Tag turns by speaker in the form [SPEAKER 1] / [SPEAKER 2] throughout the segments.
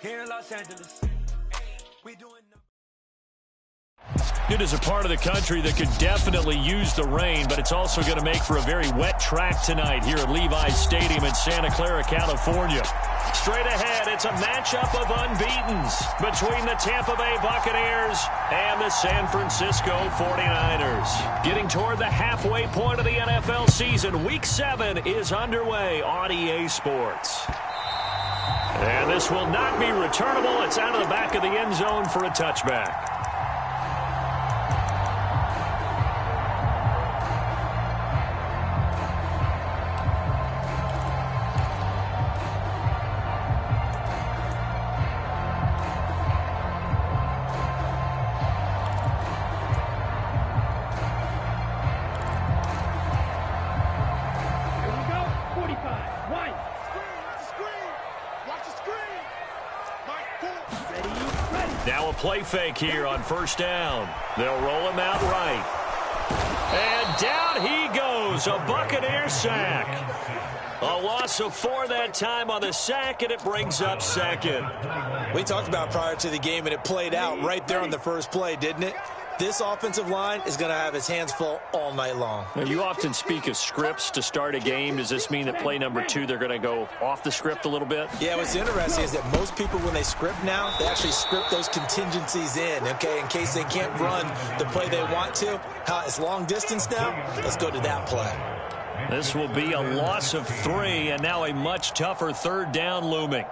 [SPEAKER 1] Here in Los Angeles, we doing.
[SPEAKER 2] It is a part of the country that could definitely use the rain, but it's also going to make for a very wet track tonight here at Levi's Stadium in Santa Clara, California. Straight ahead, it's a matchup of unbeatens between the Tampa Bay Buccaneers and the San Francisco 49ers. Getting toward the halfway point of the NFL season, Week 7 is underway on EA Sports. And this will not be returnable. It's out of the back of the end zone for a touchback. Now a play fake here on first down. They'll roll him out right. And down he goes. A Buccaneer sack. A loss of 4 that time on the sack, and it brings up second.
[SPEAKER 3] We talked about prior to the game, and it played out right there on the first play, didn't it? This offensive line is going to have its hands full all night long.
[SPEAKER 2] Now, you often speak of scripts to start a game. Does this mean that play number 2, they're going to go off the script a little bit?
[SPEAKER 3] Yeah, what's interesting is that most people, when they script now, they actually script those contingencies in, okay, in case they can't run the play they want to. It's long distance now. Let's go to that play.
[SPEAKER 2] This will be a loss of 3, and now a much tougher third down looming.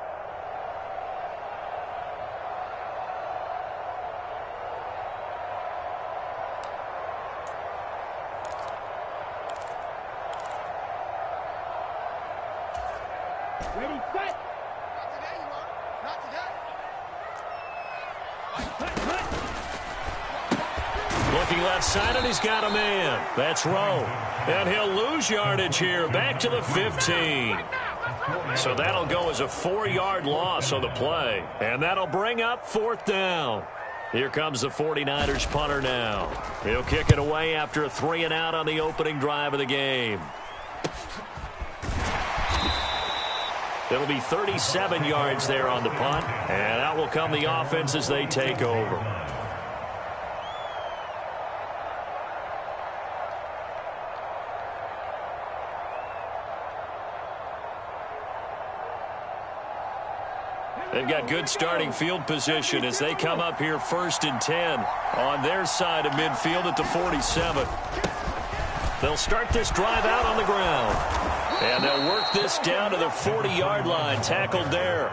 [SPEAKER 4] Ready, set. Not today.
[SPEAKER 2] Looking left side, and he's got a man. That's Rowe. And he'll lose yardage here, back to the 15. So that'll go as a 4-yard loss on the play. And that'll bring up fourth down. Here comes the 49ers punter now. He'll kick it away after a 3-and-out on the opening drive of the game. It'll be 37 yards there on the punt. And out will come the offense as they take over. They've got good starting field position as they come up here 1st and 10 on their side of midfield at the 47. They'll start this drive out on the ground. And they'll work this down to the 40-yard line, tackled there.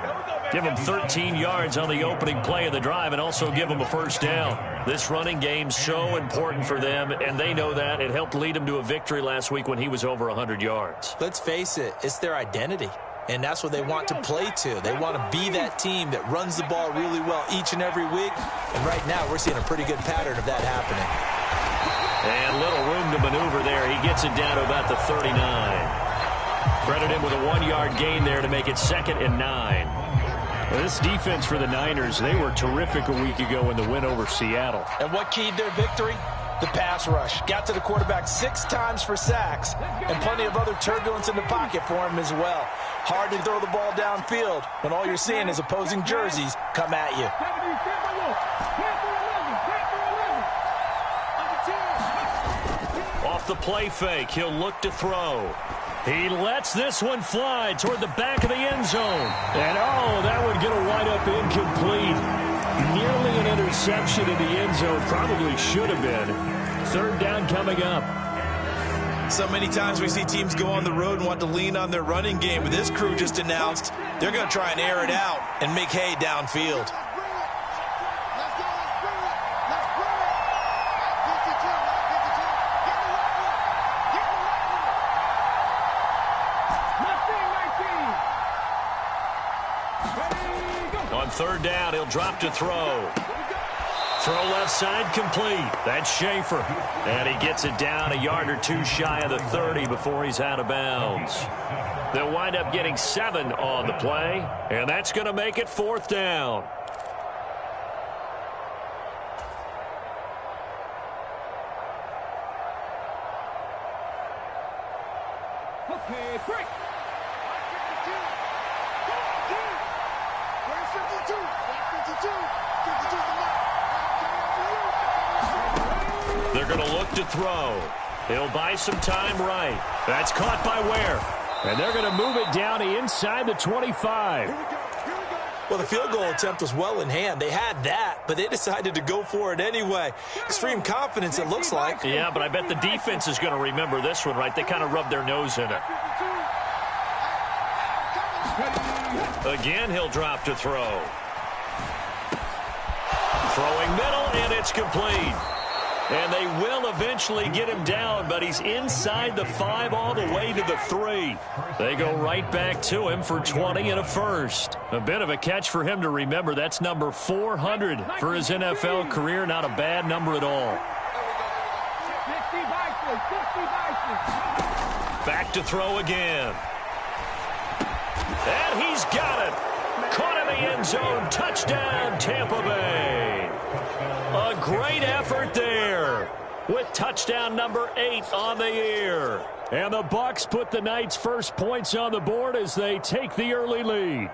[SPEAKER 2] Give them 13 yards on the opening play of the drive and also give them a first down. This running game's so important for them, and they know that. It helped lead them to a victory last week when he was over 100 yards.
[SPEAKER 3] Let's face it, it's their identity. And that's what they want to play to. They want to be that team that runs the ball really well each and every week. And right now, we're seeing a pretty good pattern of that happening.
[SPEAKER 2] And little room to maneuver there. He gets it down to about the 39. Credit him with a 1-yard gain there to make it 2nd and 9. Well, this defense for the Niners, they were terrific a week ago in the win over Seattle.
[SPEAKER 3] And what keyed their victory? The pass rush. Got to the quarterback 6 times for sacks, and plenty of other turbulence in the pocket for him as well. Hard to throw the ball downfield when all you're seeing is opposing jerseys come at you.
[SPEAKER 2] Off the play fake, he'll look to throw. He lets this one fly toward the back of the end zone. And, that would get a wide-up incomplete. Nearly an interception in the end zone. Probably should have been. 3rd down coming up.
[SPEAKER 3] So many times we see teams go on the road and want to lean on their running game. But this crew just announced they're going to try and air it out and make hay downfield.
[SPEAKER 2] On 3rd down, he'll drop to throw. Throw left side complete. That's Schaefer. And he gets it down a yard or 2 shy of the 30 before he's out of bounds. They'll wind up getting 7 on the play, and that's going to make it 4th down.
[SPEAKER 4] Okay, quick.
[SPEAKER 2] They're going to look to throw. He'll buy some time right. That's caught by Ware. And they're going to move it down to inside the 25.
[SPEAKER 3] Well, the field goal attempt was well in hand. They had that, but they decided to go for it anyway. Extreme confidence, it looks like.
[SPEAKER 2] Yeah, but I bet the defense is going to remember this one, right? They kind of rubbed their nose in it. Again, he'll drop to throw. Throwing middle, and it's complete. And they will eventually get him down, but he's inside the 5 all the way to the 3. They go right back to him for 20 and a first. A bit of a catch for him to remember. That's number 400 for his NFL career. Not a bad number at all. Back to throw again. And he's got it. Caught in the end zone. Touchdown, Tampa Bay. A great effort there with touchdown number 8 on the year. And the Bucs put the night's first points on the board as they take the early lead.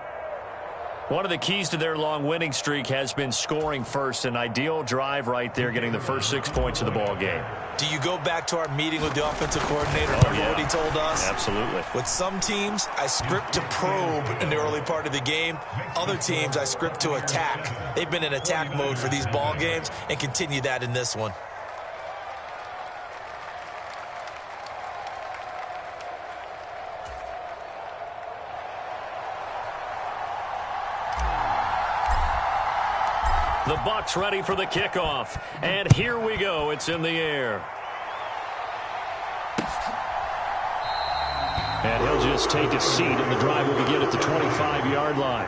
[SPEAKER 2] One of the keys to their long winning streak has been scoring first. An ideal drive right there, getting the first 6 points of the ball game.
[SPEAKER 3] Do you go back to our meeting with the offensive coordinator? Remember what he told us?
[SPEAKER 2] Absolutely.
[SPEAKER 3] With some teams, I script to probe in the early part of the game. Other teams, I script to attack. They've been in attack mode for these ball games and continue that in this one.
[SPEAKER 2] The Bucs ready for the kickoff. And here we go. It's in the air. And he'll just take a seat, and the drive will begin at the 25-yard line.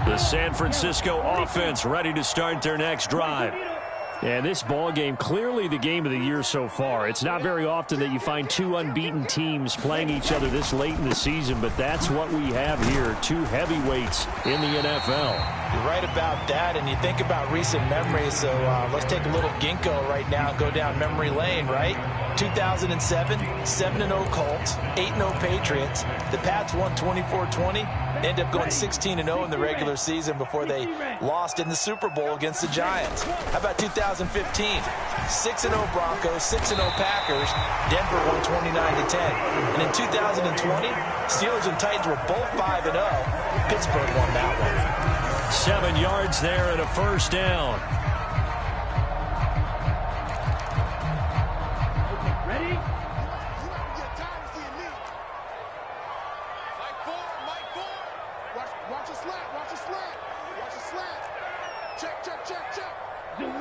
[SPEAKER 2] The San Francisco offense ready to start their next drive. And this ball game, clearly the game of the year so far. It's not very often that you find 2 unbeaten teams playing each other this late in the season, but that's what we have here, 2 heavyweights in the NFL.
[SPEAKER 3] You're right about that, and you think about recent memories, so let's take a little ginkgo right now and go down memory lane, right? 2007, 7-0 Colts, 8-0 Patriots. The Pats won 24-20. They ended up going 16-0 in the regular season before they lost in the Super Bowl against the Giants. How about 2015? 6-0 Broncos, 6-0 Packers. Denver won 29-10. And in 2020, Steelers and Titans were both 5-0. Pittsburgh won that one.
[SPEAKER 2] 7 yards there and a first down.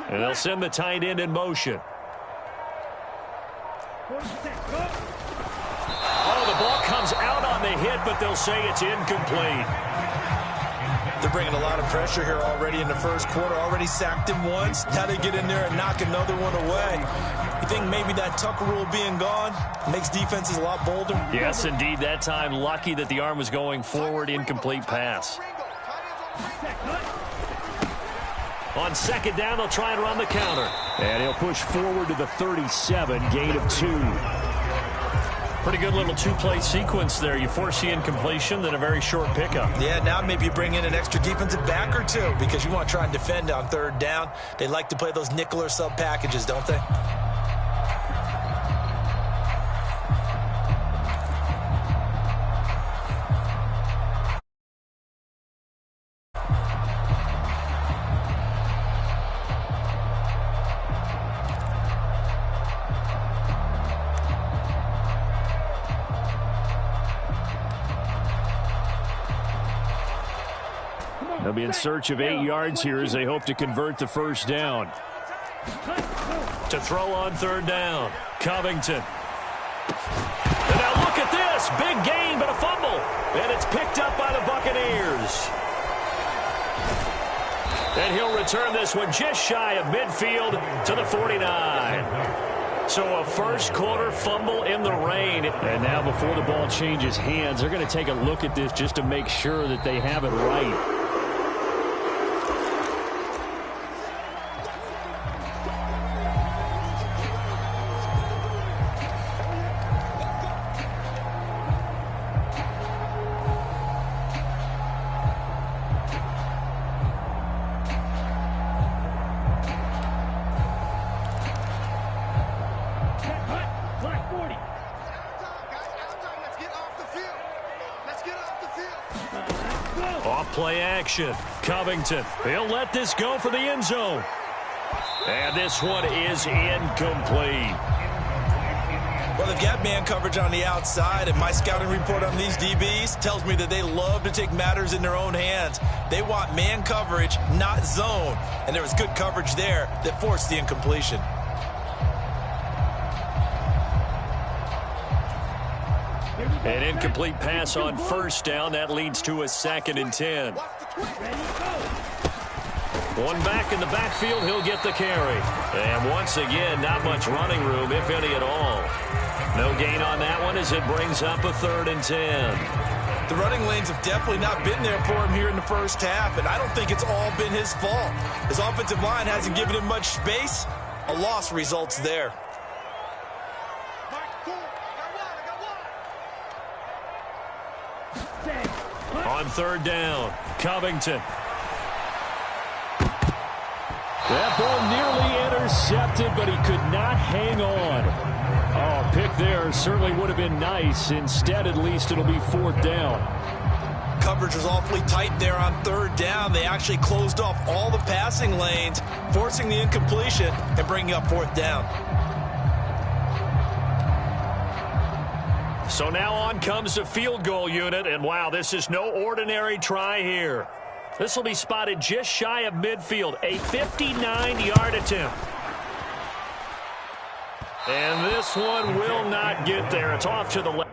[SPEAKER 2] And they'll send the tight end in motion. Oh, the ball comes out on the hit, but they'll say it's incomplete.
[SPEAKER 3] They're bringing a lot of pressure here already in the first quarter. Already sacked him once. Now they get in there and knock another one away. You think maybe that Tucker rule being gone makes defenses a lot bolder?
[SPEAKER 2] Yes, indeed. That time, lucky that the arm was going forward. Incomplete pass. On second down, they'll try and run the counter. And he'll push forward to the 37, gain of 2. Pretty good little 2-play sequence there. You force the incompletion, then a very short pickup.
[SPEAKER 3] Yeah, now maybe you bring in an extra defensive back or 2 because you want to try and defend on third down. They like to play those nickel or sub packages, don't they?
[SPEAKER 2] They'll be in search of 8 yards here as they hope to convert the first down. To throw on third down, Covington. And now look at this. Big gain, but a fumble. And it's picked up by the Buccaneers. And he'll return this one just shy of midfield to the 49. So a first quarter fumble in the rain. And now before the ball changes hands, they're going to take a look at this just to make sure that they have it right. play action. Covington, he'll let this go for the end zone. And this one is incomplete.
[SPEAKER 3] Well, they've got man coverage on the outside, and my scouting report on these DBs tells me that they love to take matters in their own hands. They want man coverage, not zone. And there was good coverage there that forced the incompletion.
[SPEAKER 2] An incomplete pass on first down. That leads to a 2nd and 10. One back in the backfield. He'll get the carry. And once again, not much running room, if any at all. No gain on that one as it brings up a 3rd and 10.
[SPEAKER 3] The running lanes have definitely not been there for him here in the first half, and I don't think it's all been his fault. His offensive line hasn't given him much space. A loss results there.
[SPEAKER 2] On 3rd down, Covington. That ball nearly intercepted, but he could not hang on. Oh, pick there certainly would have been nice. Instead, at least, it'll be 4th down.
[SPEAKER 3] Coverage was awfully tight there on 3rd down. They actually closed off all the passing lanes, forcing the incompletion and bringing up 4th down.
[SPEAKER 2] So now on comes the field goal unit, and wow, this is no ordinary try here. This will be spotted just shy of midfield, a 59-yard attempt. And this one will not get there. It's off to the left.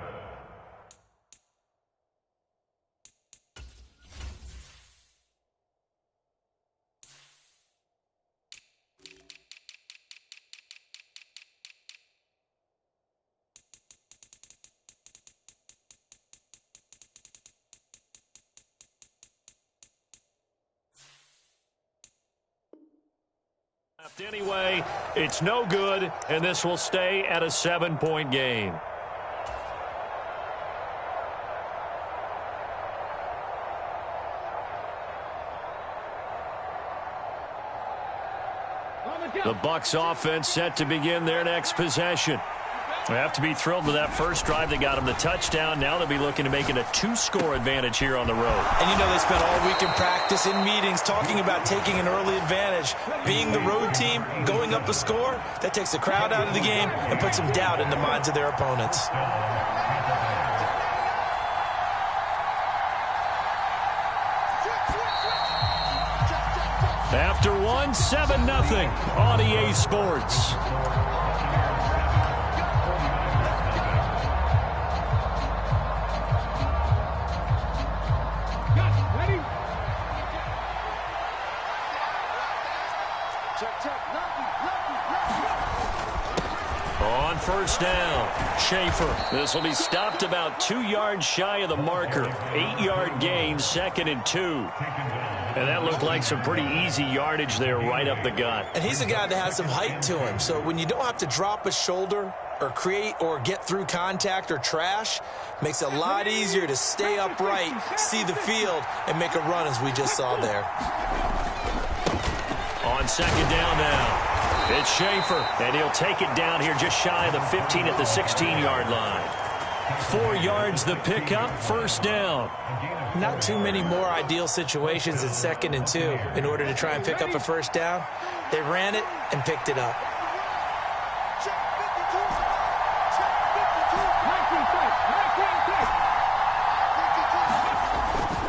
[SPEAKER 2] Anyway, it's no good, and this will stay at a 7-point game. The Bucs offense set to begin their next possession. They have to be thrilled with that first drive that got them the touchdown. Now they'll be looking to make it a 2-score advantage here on the road.
[SPEAKER 3] And you know they spent all week in practice, in meetings, talking about taking an early advantage. Being the road team, going up a score, that takes the crowd out of the game and puts some doubt in the minds of their opponents.
[SPEAKER 2] After one, 7-0 on EA Sports. On first down, Schaefer. This will be stopped about 2 yards shy of the marker. 8-yard gain, 2nd and 2. And that looked like some pretty easy yardage there right up the gut.
[SPEAKER 3] And he's a guy that has some height to him. So when you don't have to drop a shoulder or create or get through contact or trash, makes it a lot easier to stay upright, see the field, and make a run as we just saw there.
[SPEAKER 2] On 2nd down now. It's Schaefer, and he'll take it down here just shy of the 15 at the 16-yard line. 4 yards the pickup, first down.
[SPEAKER 3] Not too many more ideal situations in 2nd and 2 in order to try and pick up a first down. They ran it and picked it up.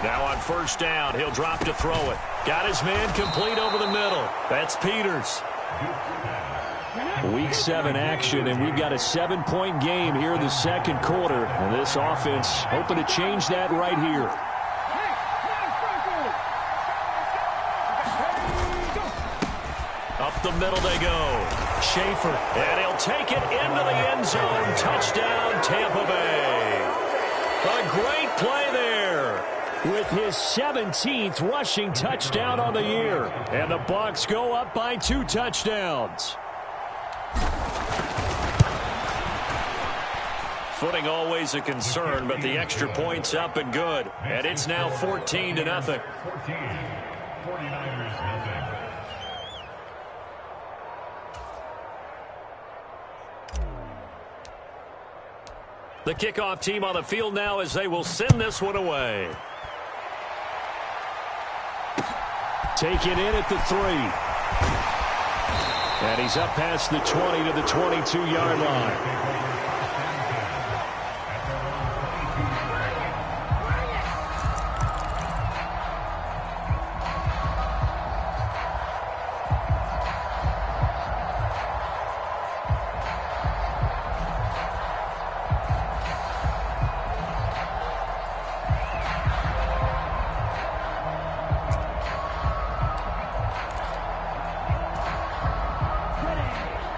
[SPEAKER 2] Now on first down, he'll drop to throw it. Got his man complete over the middle. That's Peters. Week 7 action, and we've got a 7-point game here in the second quarter. And this offense hoping to change that right here. Up the middle they go. Schaefer, and he'll take it into the end zone. Touchdown, Tampa Bay. A great play there with his 17th rushing touchdown on the year. And the Bucs go up by 2 touchdowns. Footing always a concern, but the extra point's up and good. And it's now 14-0. The kickoff team on the field now as they will send this one away. Take it in at the 3. And he's up past the 20 to the 22-yard line.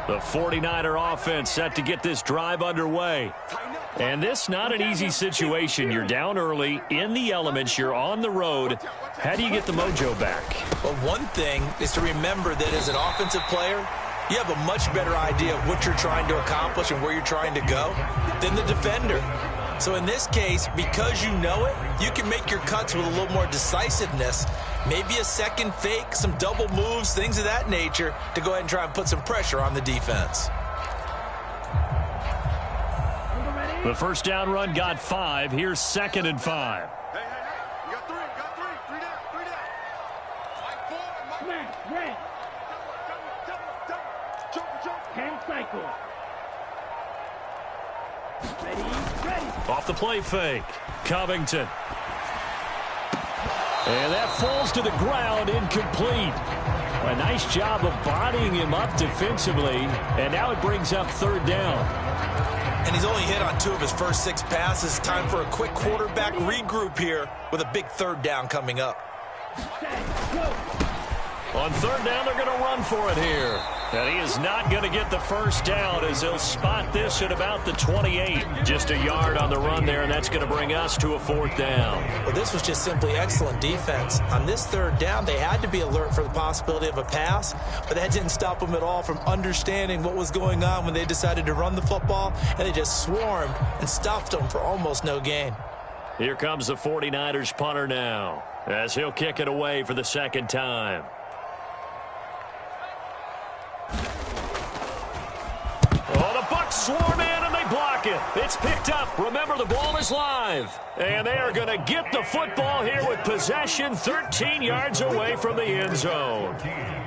[SPEAKER 2] The 49er offense set to get this drive underway. And this not an easy situation. You're down early, in the elements, you're on the road. How do you get the mojo back?
[SPEAKER 3] Well, one thing is to remember that as an offensive player, you have a much better idea of what you're trying to accomplish and where you're trying to go than the defender. So in this case, because you know it, you can make your cuts with a little more decisiveness. Maybe a second fake, some double moves, things of that nature to go ahead and try and put some pressure on the defense.
[SPEAKER 2] The first down run got 5. Here's 2nd and 5.
[SPEAKER 4] Hey, you got 3, three down. Mike 4, Mike.
[SPEAKER 5] Smash, red.
[SPEAKER 4] Double.
[SPEAKER 5] 10 cycle. Ready.
[SPEAKER 2] Off the play fake. Covington. And that falls to the ground, incomplete. A nice job of bodying him up defensively, and now it brings up 3rd down.
[SPEAKER 3] And he's only hit on 2 of his first 6 passes. Time for a quick quarterback regroup here with a big 3rd down coming up.
[SPEAKER 2] On 3rd down, they're going to run for it here. And he is not going to get the first down as he'll spot this at about the 28. Just a yard on the run there, and that's going to bring us to a 4th down.
[SPEAKER 3] Well, this was just simply excellent defense. On this 3rd down, they had to be alert for the possibility of a pass, but that didn't stop them at all from understanding what was going on when they decided to run the football, and they just swarmed and stuffed them for almost no gain.
[SPEAKER 2] Here comes the 49ers punter now as he'll kick it away for the 2nd time. Oh, the Bucs swarm in and they block it. It's picked up. Remember, the ball is live. And they are going to get the football here with possession 13 yards away from the end zone.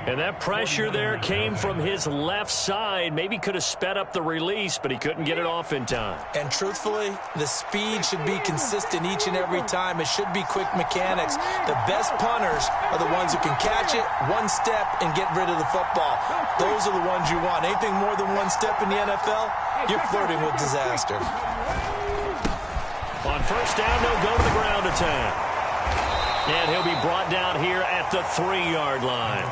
[SPEAKER 2] And that pressure there came from his left side. Maybe could have sped up the release, but he couldn't get it off in time.
[SPEAKER 3] And truthfully, the speed should be consistent each and every time. It should be quick mechanics. The best punters are the ones who can catch it, one step, and get rid of the football. Those are the ones you want. Anything more than one step in the NFL, you're flirting with disaster.
[SPEAKER 2] On 1st down, they'll go to the ground attack. And he'll be brought down here at the 3-yard line.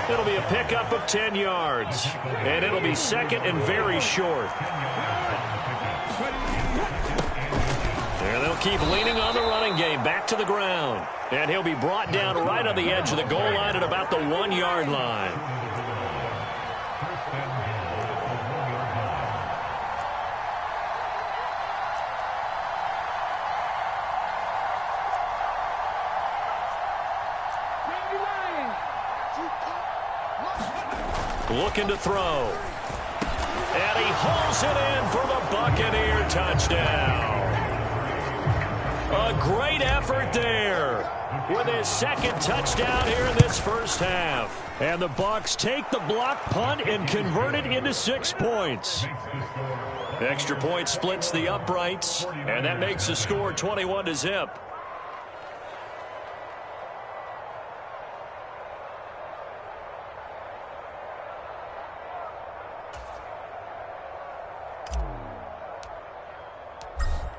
[SPEAKER 2] It'll be a pickup of 10 yards. And it'll be 2nd and very short. There they'll keep leaning on the running game. Back to the ground. And he'll be brought down right on the edge of the goal line at about the 1-yard line. Looking to throw. And he hauls it in for the Buccaneer touchdown. A great effort there with his 2nd touchdown here in this first half. And the Bucs take the block punt and convert it into 6 points. Extra point splits the uprights, and that makes the score 21-0.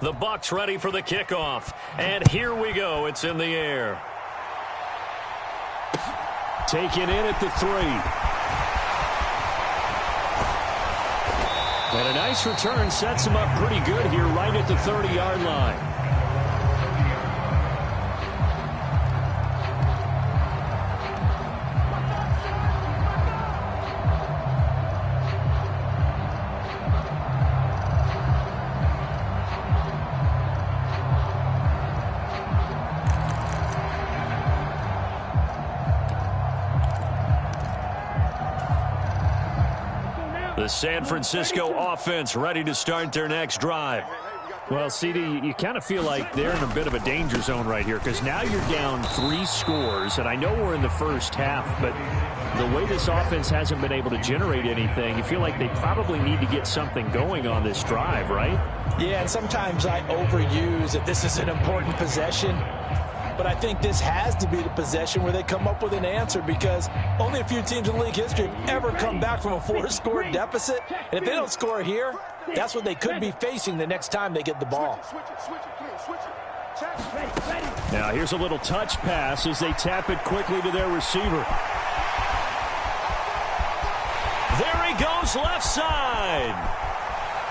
[SPEAKER 2] The Bucs ready for the kickoff. And here we go. It's in the air. Taken in at the 3. And a nice return sets him up pretty good here right at the 30-yard line. The San Francisco offense ready to start their next drive. Well, CD, you kind of feel like they're in a bit of a danger zone right here because now you're down 3 scores, and I know we're in the first half, but the way this offense hasn't been able to generate anything, you feel like they probably need to get something going on this drive, right?
[SPEAKER 3] Yeah, and sometimes I overuse that this is an important possession, but I think this has to be the possession where they come up with an answer because only a few teams in league history have ever come back from a 4-score deficit, and if they don't score here, that's what they could be facing the next time they get the ball.
[SPEAKER 2] Now here's a little touch pass as they tap it quickly to their receiver. There he goes left side.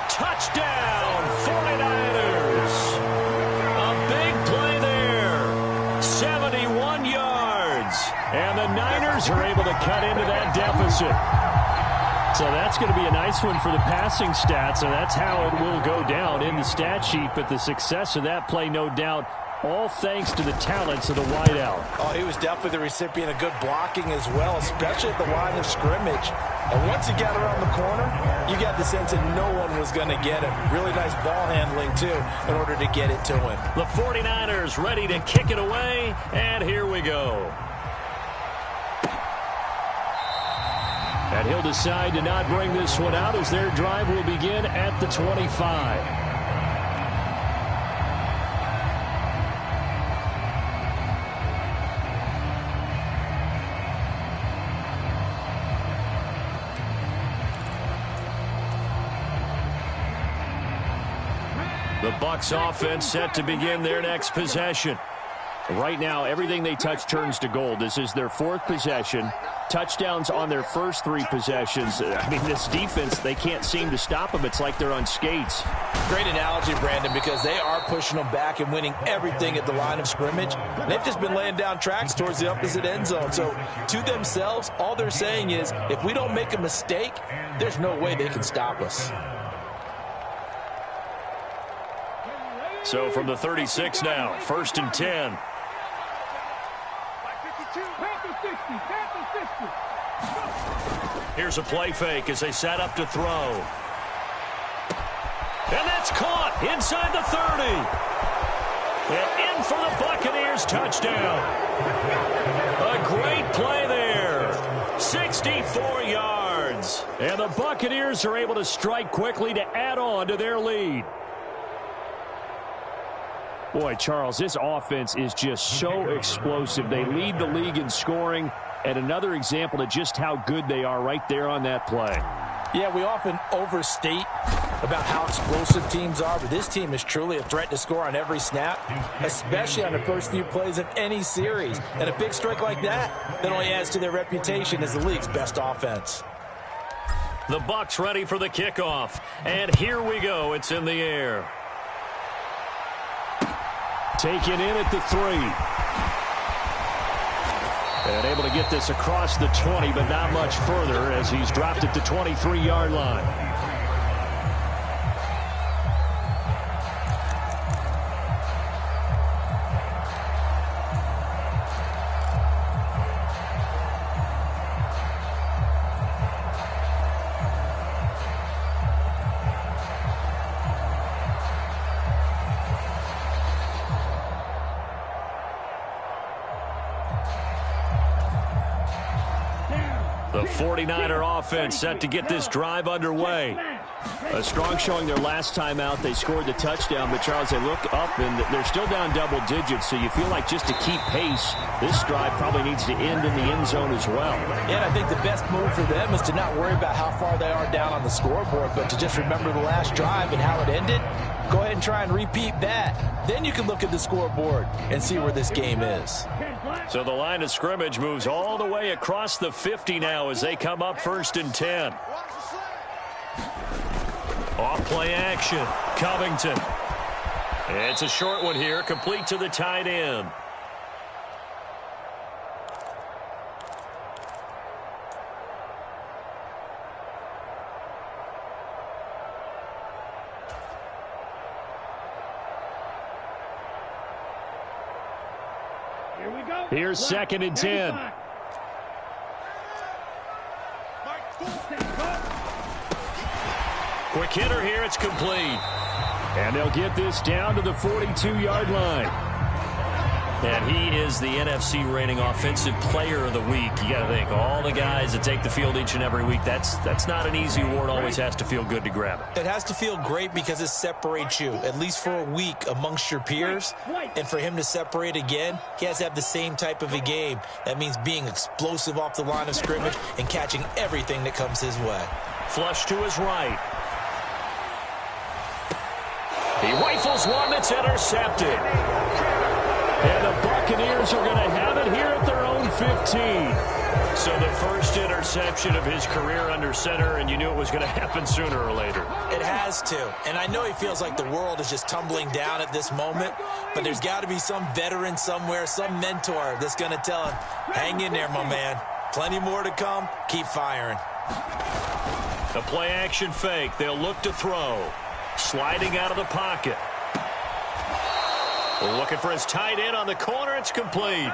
[SPEAKER 2] Touchdown 49ers. A big play there. 71 yards. And the Niners are able to cut into that deficit. So that's going to be a nice one for the passing stats, and that's how it will go down in the stat sheet. But the success of that play, no doubt, all thanks to the talents of the wideout.
[SPEAKER 3] Oh, he was definitely the recipient of good blocking as well, especially at the line of scrimmage. And once he got around the corner, you got the sense that no one was going to get him. Really nice ball handling, too, in order to get it to him.
[SPEAKER 2] The 49ers ready to kick it away, and here we go. And he'll decide to not bring this one out as their drive will begin at the 25. The Bucs offense set to begin their next possession. Right now, everything they touch turns to gold. This is their 4th possession. Touchdowns on their first 3 possessions. I mean, this defense, they can't seem to stop them. It's like they're on skates.
[SPEAKER 3] Great analogy, Brandon, because they are pushing them back and winning everything at the line of scrimmage. They've just been laying down tracks towards the opposite end zone. So, to themselves, all they're saying is, if we don't make a mistake, there's no way they can stop us.
[SPEAKER 2] So, from the 36 now, 1st and 10. Here's a play fake as they set up to throw. And that's caught inside the 30. And in for the Buccaneers touchdown. A great play there. 64 yards. And the Buccaneers are able to strike quickly to add on to their lead. Boy, Charles, this offense is just so explosive. They lead the league in scoring, and another example of just how good they are right there on that play.
[SPEAKER 3] Yeah, we often overstate about how explosive teams are, but this team is truly a threat to score on every snap, especially on the first few plays of any series. And a big strike like that only adds to their reputation as the league's best offense.
[SPEAKER 2] The Bucs ready for the kickoff, and here we go. It's in the air. Taken in at the 3. And able to get this across the 20, but not much further as he's dropped at the 23-yard line. The 49er offense set to get this drive underway. A strong showing their last time out. They scored the touchdown, but Charles, they look up and they're still down double digits, so you feel like just to keep pace, this drive probably needs to end in the end zone as well.
[SPEAKER 3] Yeah, and I think the best move for them is to not worry about how far they are down on the scoreboard, but to just remember the last drive and how it ended. Go ahead and try and repeat that. Then you can look at the scoreboard and see where this game is.
[SPEAKER 2] So the line of scrimmage moves all the way across the 50 now as they come up 1st and 10. Off play action. Covington. It's a short one here, complete to the tight end. Here's 2nd and 10. Quick hitter here. It's complete. And they'll get this down to the 42-yard line. And he is the NFC rating Offensive Player of the Week. You got to think, all the guys that take the field each and every week, that's not an easy award. Always has to feel good to grab it.
[SPEAKER 3] It has to feel great because it separates you, at least for a week, amongst your peers. And for him to separate again, he has to have the same type of a game. That means being explosive off the line of scrimmage and catching everything that comes his way.
[SPEAKER 2] Flush to his right. He rifles one that's intercepted. And the Buccaneers are going to have it here at their own 15. So the first interception of his career under center, and you knew it was going to happen sooner or later.
[SPEAKER 3] It has to. And I know he feels like the world is just tumbling down at this moment, but there's got to be some veteran somewhere, some mentor that's going to tell him, hang in there, my man. Plenty more to come. Keep firing.
[SPEAKER 2] The play-action fake. They'll look to throw. Sliding out of the pocket. Looking for his tight end on the corner. It's complete.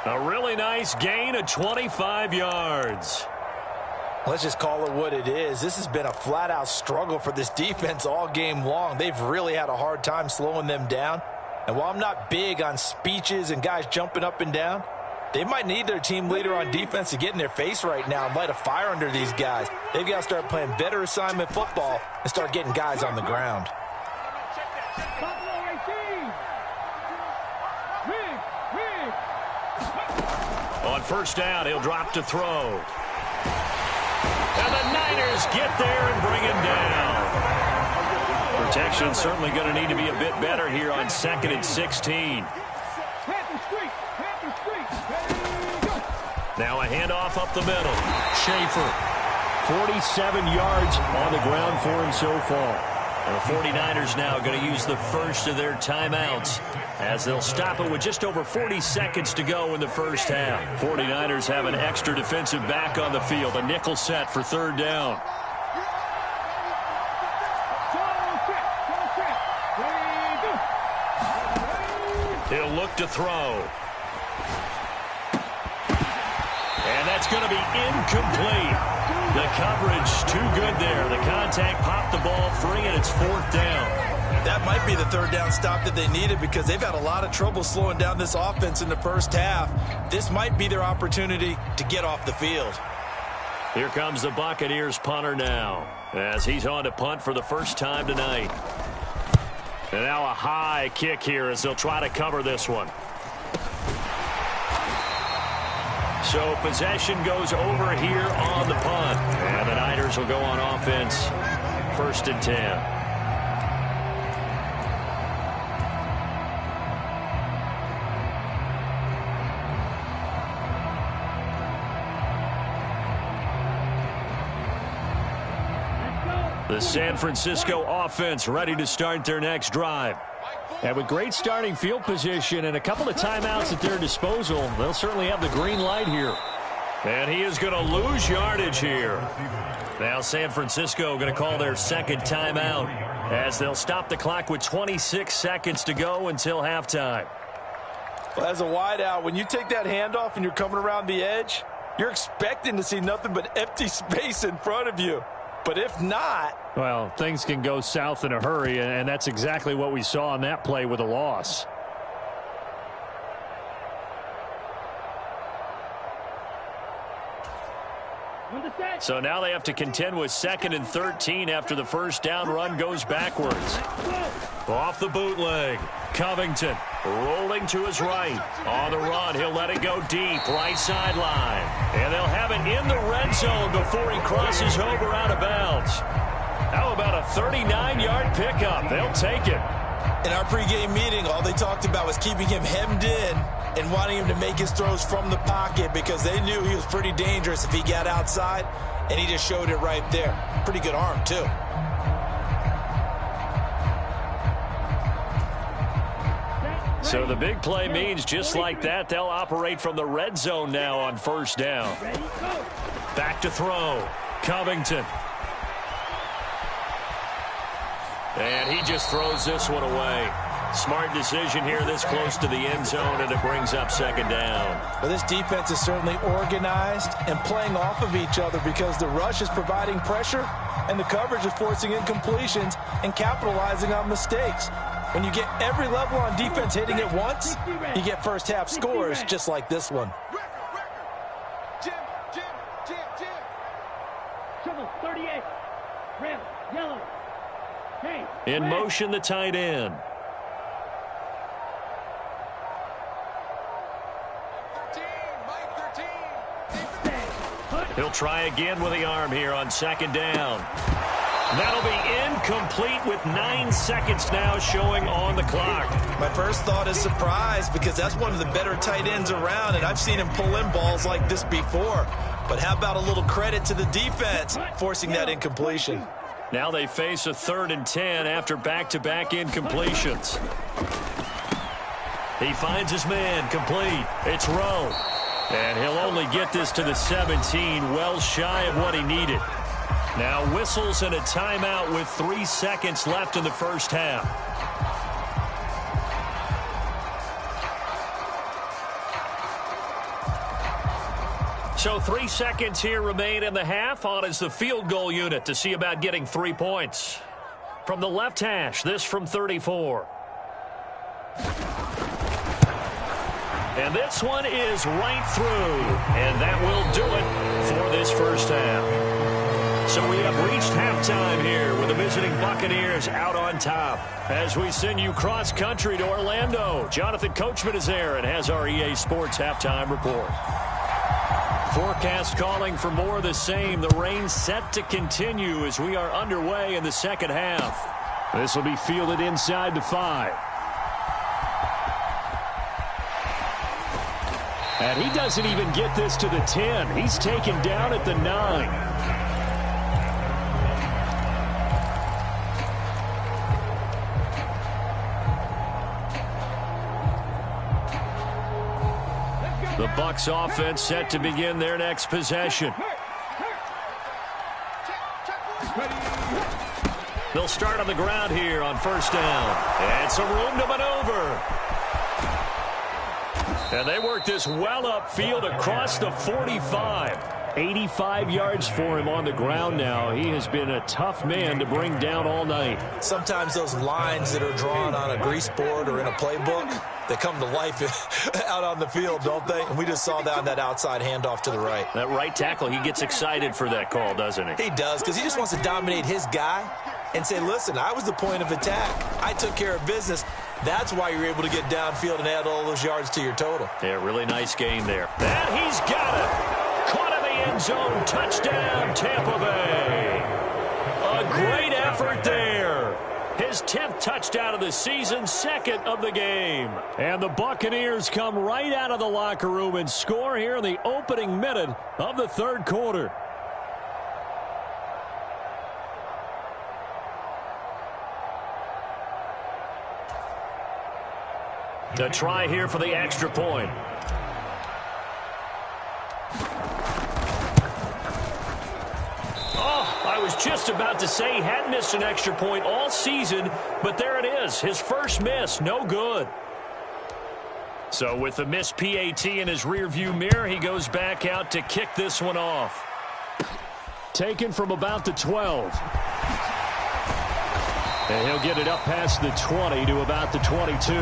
[SPEAKER 2] A really nice gain of 25 yards.
[SPEAKER 3] Let's just call it what it is. This has been a flat-out struggle for this defense all game long. They've really had a hard time slowing them down. And while I'm not big on speeches and guys jumping up and down, they might need their team leader on defense to get in their face right now and light a fire under these guys. They've got to start playing better assignment football and start getting guys on the ground.
[SPEAKER 2] On first down, he'll drop to throw. And the Niners get there and bring him down. Protection certainly going to need to be a bit better here on 2nd and 16. Now a handoff up the middle. Schaefer, 47 yards on the ground for him so far. And the 49ers now going to use the first of their timeouts as they'll stop it with just over 40 seconds to go in the first half. 49ers have an extra defensive back on the field. A nickel set for third down. He'll look to throw. And that's going to be incomplete. The coverage too good there. The contact popped the ball free, and it's 4th down.
[SPEAKER 3] That might be the third down stop that they needed because they've had a lot of trouble slowing down this offense in the first half. This might be their opportunity to get off the field.
[SPEAKER 2] Here comes the Buccaneers punter now as he's on to punt for the first time tonight. And now a high kick here as they'll try to cover this one. So possession goes over here on the punt. And the Niners will go on offense. 1st and 10. The San Francisco offense ready to start their next drive. And with great starting field position and a couple of timeouts at their disposal, they'll certainly have the green light here. And he is going to lose yardage here. Now San Francisco going to call their second timeout as they'll stop the clock with 26 seconds to go until halftime.
[SPEAKER 3] Well, as a wideout, when you take that handoff and you're coming around the edge, you're expecting to see nothing but empty space in front of you. But if not...
[SPEAKER 2] Well, things can go south in a hurry, and that's exactly what we saw on that play with a loss. So now they have to contend with 2nd and 13 after the first down run goes backwards. Off the bootleg. Covington rolling to his right. On the run, he'll let it go deep, right sideline. And they'll have it in the red zone before he crosses over out of bounds. How about a 39-yard pickup? They'll take it.
[SPEAKER 3] In our pregame meeting, all they talked about was keeping him hemmed in and wanting him to make his throws from the pocket because they knew he was pretty dangerous if he got outside, and he just showed it right there. Pretty good arm, too.
[SPEAKER 2] So the big play means just like that, they'll operate from the red zone now on first down. Back to throw. Covington. And he just throws this one away. Smart decision here this close to the end zone, and it brings up second down.
[SPEAKER 3] Well, this defense is certainly organized and playing off of each other because the rush is providing pressure and the coverage is forcing incompletions and capitalizing on mistakes. When you get every level on defense hitting at once, you get first half scores just like this one.
[SPEAKER 4] Jim.
[SPEAKER 5] Trouble 38. Red, yellow. Hey.
[SPEAKER 2] In motion, the tight end.
[SPEAKER 4] 13, Mike 13.
[SPEAKER 2] He'll try again with the arm here on second down. That'll be incomplete with 9 seconds now showing on the clock.
[SPEAKER 3] My first thought is surprise because that's one of the better tight ends around, and I've seen him pull in balls like this before. But how about a little credit to the defense forcing that incompletion?
[SPEAKER 2] Now they face a 3rd and 10 after back-to-back incompletions. He finds his man complete. It's Rowe. And he'll only get this to the 17, well shy of what he needed. Now whistles and a timeout with 3 seconds left in the first half. So 3 seconds here remain in the half. On is the field goal unit to see about getting 3 points. From the left hash, this from 34. And this one is right through. And that will do it for this first half. So we have reached halftime here with the visiting Buccaneers out on top. As we send you cross-country to Orlando, Jonathan Coachman is there and has our EA Sports halftime report. Forecast calling for more of the same. The rain set to continue as we are underway in the second half. This will be fielded inside the 5. And he doesn't even get this to the 10. He's taken down at the 9. The Bucs offense set to begin their next possession. They'll start on the ground here on first down. And some room to maneuver. And they work this well upfield across the 45. 85 yards for him on the ground now. He has been a tough man to bring down all night.
[SPEAKER 3] Sometimes those lines that are drawn on a grease board or in a playbook, they come to life out on the field, don't they? And we just saw that on that outside handoff to the right.
[SPEAKER 2] That right tackle, he gets excited for that call, doesn't he?
[SPEAKER 3] He does, because he just wants to dominate his guy and say, listen, I was the point of attack. I took care of business. That's why you're able to get downfield and add all those yards to your total.
[SPEAKER 2] Yeah, really nice game there. And he's got it. Caught in the end zone. Touchdown, Tampa Bay. A great effort there. His 10th touchdown of the season, 2nd of the game. And the Buccaneers come right out of the locker room and score here in the opening minute of the 3rd quarter. To try here for the extra point. Oh, I was just about to say he hadn't missed an extra point all season, but there it is. His first miss, no good. So with the missed PAT in his rearview mirror, he goes back out to kick this one off. Taken from about the 12. And he'll get it up past the 20 to about the 22.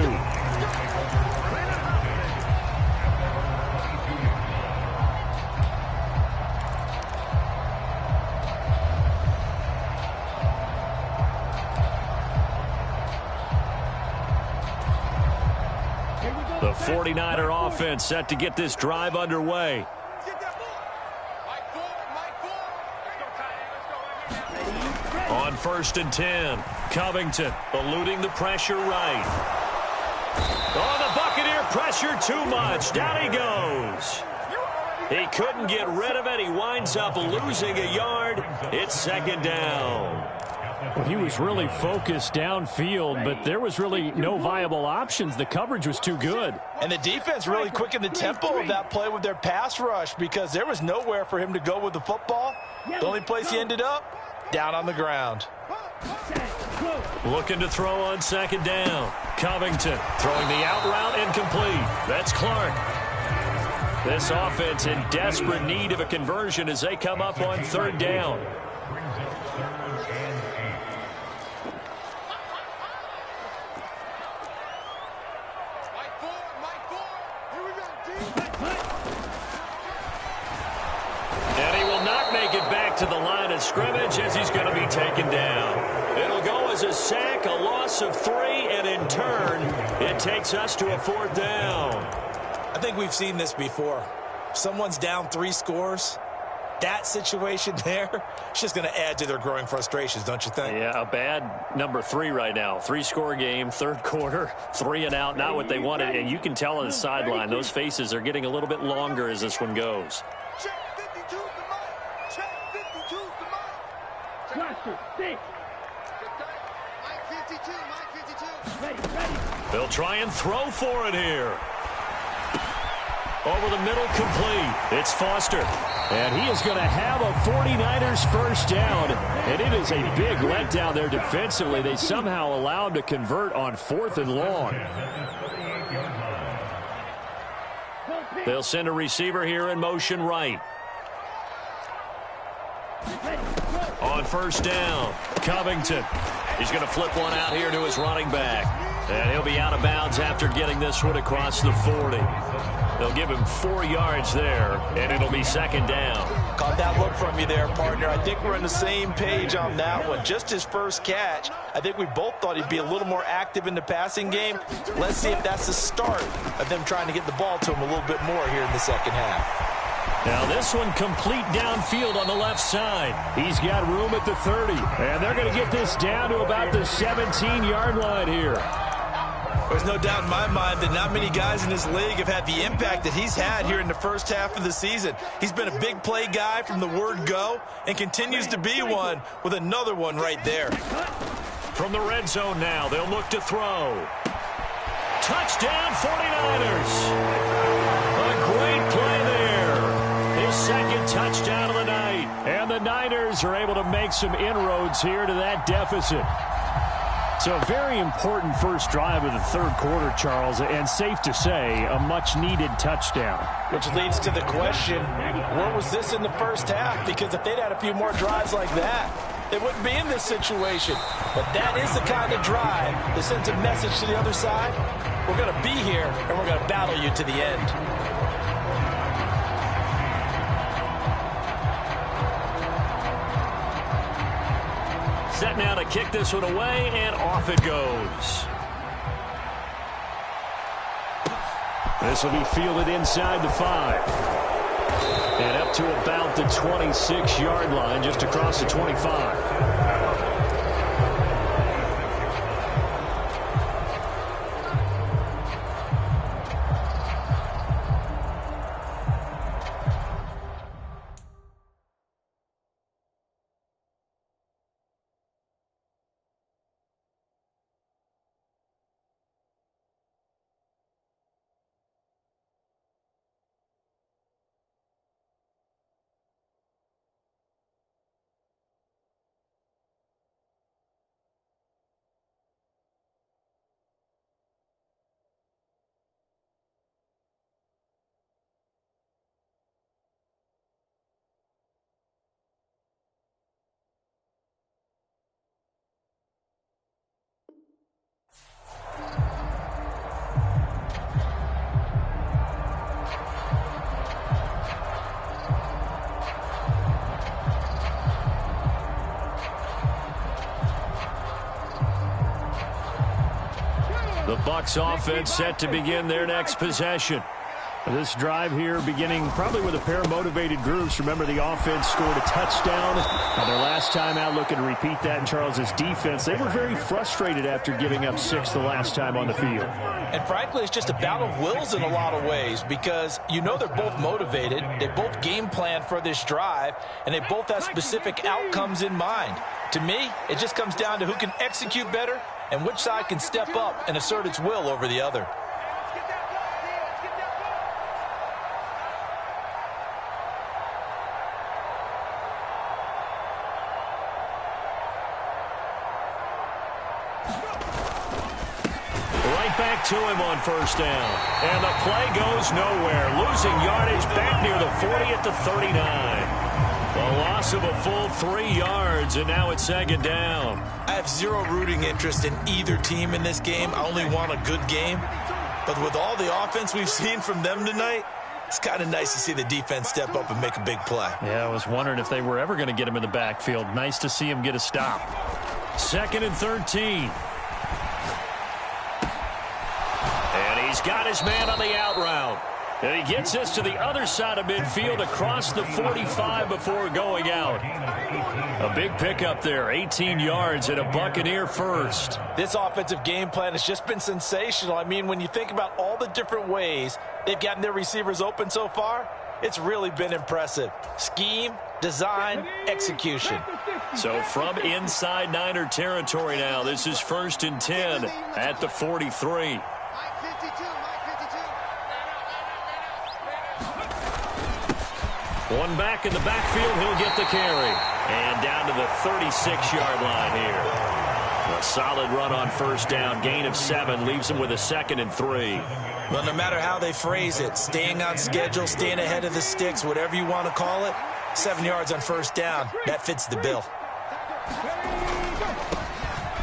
[SPEAKER 2] The 49er offense set to get this drive underway. On 1st and 10, Covington eluding the pressure right. Oh, the Buccaneer pressure too much. Down he goes. He couldn't get rid of it. He winds up losing a yard. It's 2nd down.
[SPEAKER 6] Well, he was really focused downfield, but there was really no viable options. The coverage was too good.
[SPEAKER 3] And the defense really quickened the tempo of that play with their pass rush because there was nowhere for him to go with the football. The only place he ended up, down on the ground.
[SPEAKER 2] Looking to throw on second down. Covington throwing the out route incomplete. That's Clark. This offense in desperate need of a conversion as they come up on third down. And he will not make it back to the line of scrimmage as he's going to be taken down. It'll go as a sack, a loss of 3, and in turn, it takes us to a fourth down.
[SPEAKER 3] I think we've seen this before. Someone's down 3 scores. That situation there, it's just going to add to their growing frustrations, don't you think?
[SPEAKER 2] Yeah, a bad number 3 right now. 3-score game, third quarter, 3 and out, not what they wanted. And you can tell on the sideline, those faces are getting a little bit longer as this one goes.
[SPEAKER 4] Check 52's the mark. Check 52's the mark.
[SPEAKER 5] Cluster, 6.
[SPEAKER 4] Mike 52, Mike 52.
[SPEAKER 5] Ready.
[SPEAKER 2] They'll try and throw for it here. Over the middle, complete. It's Foster.
[SPEAKER 6] And he is going to have a 49ers first down. And it is a big letdown there defensively. They somehow allow him to convert on 4th and long.
[SPEAKER 2] They'll send a receiver here in motion right. On first down, Covington. He's going to flip one out here to his running back. And he'll be out of bounds after getting this one across the 40. They'll give him 4 yards there, and it'll be second down.
[SPEAKER 3] Caught that look from you there, partner. I think we're on the same page on that one. Just his first catch. I think we both thought he'd be a little more active in the passing game. Let's see if that's the start of them trying to get the ball to him a little bit more here in the second half.
[SPEAKER 2] Now this one complete downfield on the left side.
[SPEAKER 6] He's got room at the 30. And they're going to get this down to about the 17-yard line here.
[SPEAKER 3] There's no doubt in my mind that not many guys in this league have had the impact that he's had here in the first half of the season. He's been a big play guy from the word go and continues to be one with another one right there.
[SPEAKER 2] From the red zone now, they'll look to throw. Touchdown 49ers. A great play there. His second touchdown of the night.
[SPEAKER 6] And the Niners are able to make some inroads here to that deficit. So a very important first drive of the third quarter, Charles, and safe to say, a much-needed touchdown.
[SPEAKER 3] Which leads to the question, where was this in the first half? Because if they'd had a few more drives like that, they wouldn't be in this situation. But that is the kind of drive that sends a message to the other side. We're going to be here, and we're going to battle you to the end.
[SPEAKER 2] Set now to kick this one away, and off it goes.
[SPEAKER 6] This will be fielded inside the 5. And up to about the 26-yard line, just across the 25.
[SPEAKER 2] The Bucs offense set to begin their next possession.
[SPEAKER 6] This drive here beginning probably with a pair of motivated groups. Remember, the offense scored a touchdown. Their last time out, looking to repeat that in Charles's defense. They were very frustrated after giving up 6 the last time on the field.
[SPEAKER 3] And frankly, it's just a battle of wills in a lot of ways because you know they're both motivated. They both game plan for this drive, and they both have specific outcomes in mind. To me, it just comes down to who can execute better and which side can step up and assert its will over the other.
[SPEAKER 2] Right back to him on first down. And the play goes nowhere. Losing yardage back near the 40 at the 39. A loss of a full 3 yards, and now it's second down.
[SPEAKER 3] I have zero rooting interest in either team in this game. I only want a good game. But with all the offense we've seen from them tonight, it's kind of nice to see the defense step up and make a big play.
[SPEAKER 2] Yeah, I was wondering if they were ever going to get him in the backfield. Nice to see him get a stop. 2nd and 13. And he's got his man on the out route. And he gets this to the other side of midfield across the 45 before going out. A big pickup there, 18 yards and a Buccaneer first.
[SPEAKER 3] This offensive game plan has just been sensational. I mean, when you think about all the different ways they've gotten their receivers open so far, it's really been impressive. Scheme, design, execution.
[SPEAKER 2] So from inside Niner territory now, this is 1st and 10 at the 43. One back in the backfield, he'll get the carry. And down to the 36-yard line here. A solid run on first down. Gain of 7 leaves him with a 2nd and 3.
[SPEAKER 3] Well, no matter how they phrase it, staying on schedule, staying ahead of the sticks, whatever you want to call it, 7 yards on first down, that fits the bill.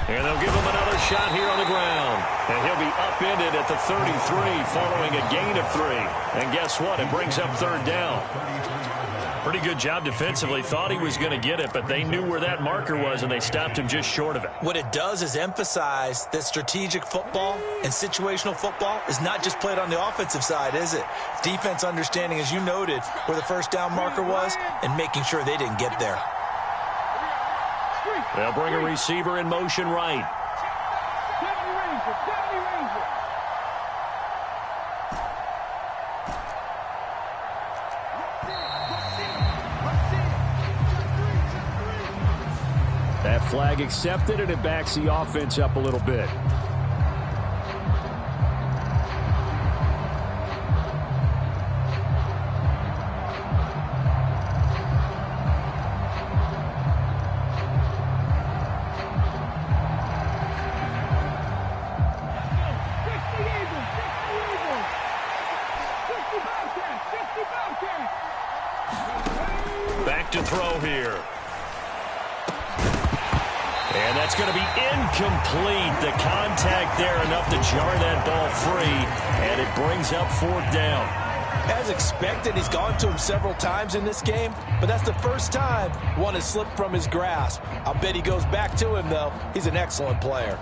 [SPEAKER 2] And they'll give him another shot here on the ground. And he'll be upended at the 33 following a gain of 3. And guess what? It brings up 3rd down. Pretty good job defensively. Thought he was going to get it, but they knew where that marker was, and they stopped him just short of it.
[SPEAKER 3] What it does is emphasize that strategic football and situational football is not just played on the offensive side, is it? Defense understanding, as you noted, where the first down marker was and making sure they didn't get there.
[SPEAKER 2] They'll bring a receiver in motion right.
[SPEAKER 6] That flag accepted, and it backs the offense up a little bit.
[SPEAKER 2] Back to throw here. And that's going to be incomplete. The contact there enough to jar that ball free, and it brings up 4th down.
[SPEAKER 3] As expected, he's gone to him several times in this game, but that's the first time one has slipped from his grasp. I'll bet he goes back to him, though. He's an excellent player.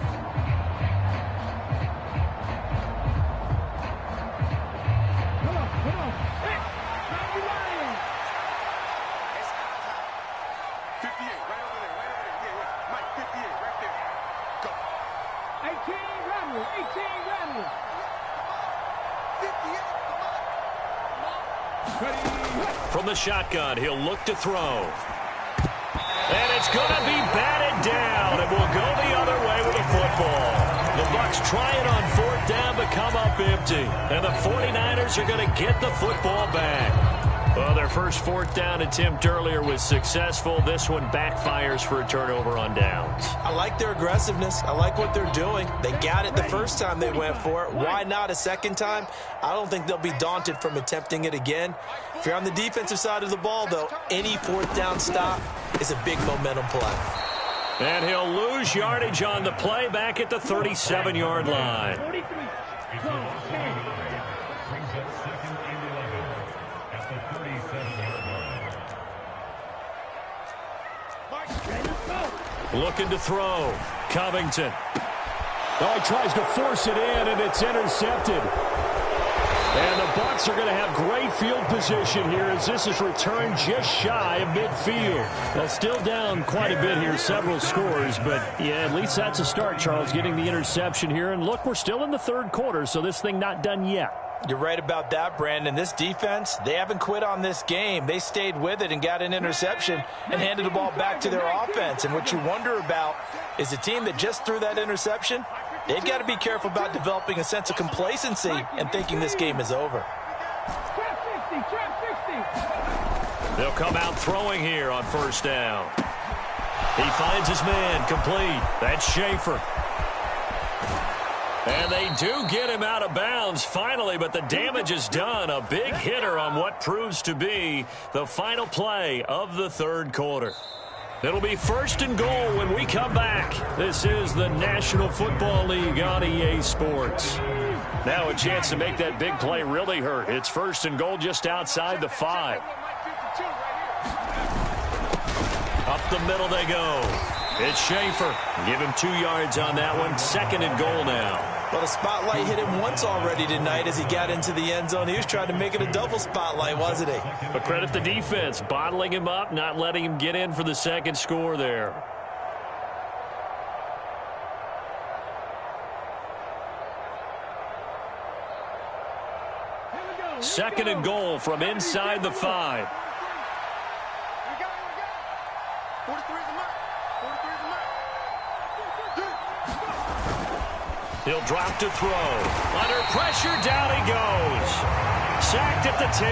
[SPEAKER 2] From the shotgun, he'll look to throw. And it's going to be batted down, and will go the other way with the football. The Bucs try it on 4th down, but come up empty. And the 49ers are going to get the football back. Well, their first 4th down attempt earlier was successful. This one backfires for a turnover on downs.
[SPEAKER 3] I like their aggressiveness. I like what they're doing. They got it the first time they went for it. Why not a second time? I don't think they'll be daunted from attempting it again. If you're on the defensive side of the ball, though, any 4th down stop is a big momentum play.
[SPEAKER 2] And he'll lose yardage on the play back at the 37-yard line.
[SPEAKER 5] 43.
[SPEAKER 2] Looking to throw. Covington.
[SPEAKER 6] Oh, he tries to force it in, and it's intercepted. And the Bucs are going to have great field position here as this is returned just shy of midfield. Well, still down quite a bit here, several scores, but yeah, at least that's a start, Charles, getting the interception here. And look, we're still in the 3rd quarter, so this thing not done yet.
[SPEAKER 3] You're right about that, Brandon. This defense, they haven't quit on this game. They stayed with it and got an interception and handed the ball back to their offense. And what you wonder about is a team that just threw that interception, they've got to be careful about developing a sense of complacency and thinking this game is over.
[SPEAKER 2] They'll come out throwing here on first down. He finds his man complete. That's Schaefer. And they do get him out of bounds finally, but the damage is done. A big hitter on what proves to be the final play of the third quarter. It'll be 1st and goal when we come back. This is the National Football League on EA Sports. Now a chance to make that big play really hurt. It's 1st and goal just outside the 5. Up the middle they go. It's Schaefer. Give him 2 yards on that one. 2nd and goal now.
[SPEAKER 3] Well, the spotlight hit him once already tonight as he got into the end zone. He was trying to make it a double spotlight, wasn't he?
[SPEAKER 2] But credit the defense, bottling him up, not letting him get in for the second score there. Second and goal from inside the 5. He'll drop to throw. Under pressure, down he goes. Sacked at the 10.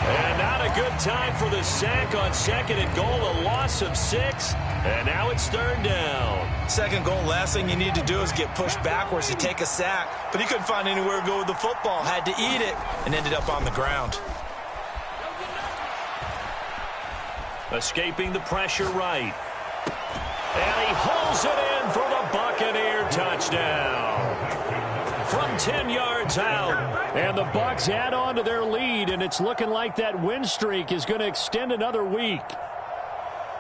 [SPEAKER 2] And not a good time for the sack on 2nd and goal. A loss of 6. And now it's 3rd down.
[SPEAKER 3] 2nd goal, last thing you need to do is get pushed backwards to take a sack. But he couldn't find anywhere to go with the football. Had to eat it and ended up on the ground.
[SPEAKER 2] Escaping the pressure right. And he holds it in for the Buccaneer touchdown. From 10 yards out. And the Bucs add on to their lead, and it's looking like that win streak is going to extend another week.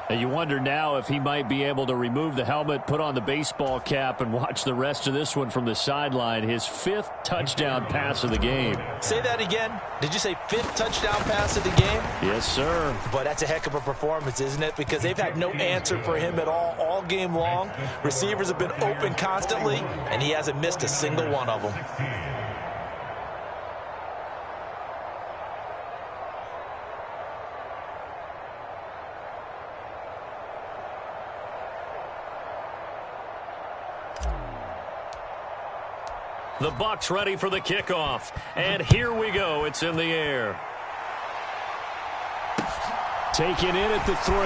[SPEAKER 2] And you wonder now if he might be able to remove the helmet, put on the baseball cap, and watch the rest of this one from the sideline. His 5th touchdown pass of the game.
[SPEAKER 3] Say that again. Did you say 5th touchdown pass of the game?
[SPEAKER 2] Yes, sir.
[SPEAKER 3] But that's a heck of a performance, isn't it? Because they've had no answer for him at all game long. Receivers have been open constantly, and he hasn't missed a single one of them.
[SPEAKER 2] The Bucs ready for the kickoff. And here we go. It's in the air.
[SPEAKER 6] Taken in at the 3.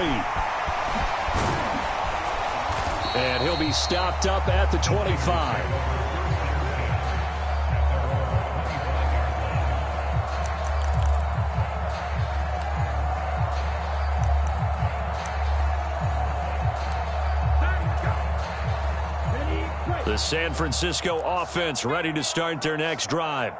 [SPEAKER 6] And he'll be stopped up at the 25.
[SPEAKER 2] The San Francisco offense ready to start their next drive.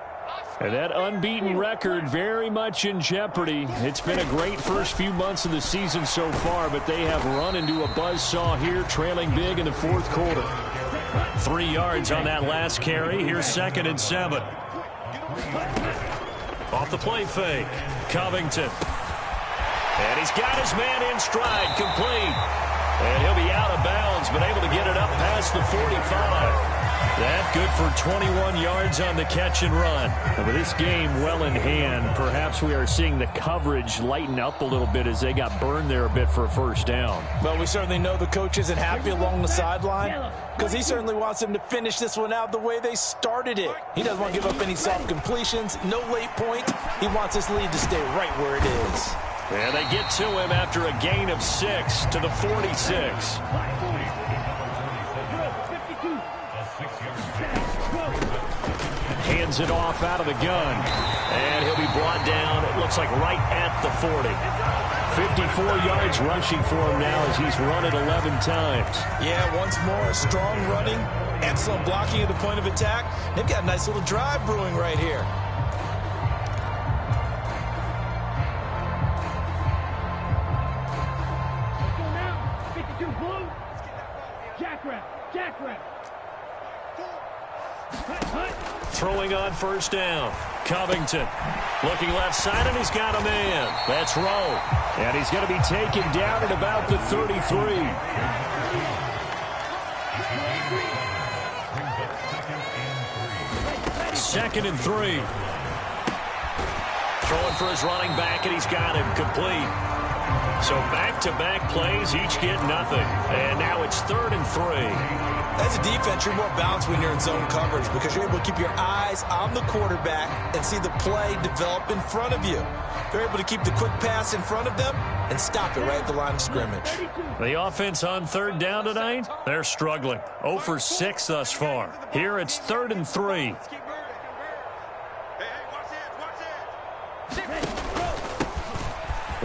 [SPEAKER 6] And that unbeaten record very much in jeopardy. It's been a great first few months of the season so far, but they have run into a buzzsaw here, trailing big in the 4th quarter.
[SPEAKER 2] 3 yards on that last carry. Here's 2nd and 7. Off the play fake. Covington. And he's got his man in stride, complete. And he'll be out of bounds, but able to get it up past the 45. That good for 21 yards on the catch and run.
[SPEAKER 6] And with this game well in hand, perhaps we are seeing the coverage lighten up a little bit as they got burned there a bit for a 1st down.
[SPEAKER 3] Well, we certainly know the coach isn't happy along the sideline because he certainly wants them to finish this one out the way they started it. He doesn't want to give up any soft completions, no late points. He wants this lead to stay right where it is.
[SPEAKER 2] And they get to him after a gain of 6 to the 46.
[SPEAKER 6] Hands it off out of the gun.
[SPEAKER 2] And he'll be brought down, it looks like right at the 40.
[SPEAKER 6] 54 yards rushing for him now as he's run it 11 times.
[SPEAKER 3] Yeah, once more, strong running, excellent blocking at the point of attack. They've got a nice little drive brewing right here.
[SPEAKER 2] Throwing on 1st down. Covington looking left side, and he's got a man. That's Rowe.
[SPEAKER 6] And he's going to be taken down at about the 33.
[SPEAKER 2] 2nd and 3. Throwing for his running back, and he's got him complete. So back-to-back plays, each get nothing. And now it's 3rd and 3.
[SPEAKER 3] As a defense, you're more balanced when you're in zone coverage because you're able to keep your eyes on the quarterback and see the play develop in front of you. They're able to keep the quick pass in front of them and stop it right at the line of scrimmage.
[SPEAKER 2] The offense on third down tonight, they're struggling. 0 for 6 thus far. Here it's 3rd and 3.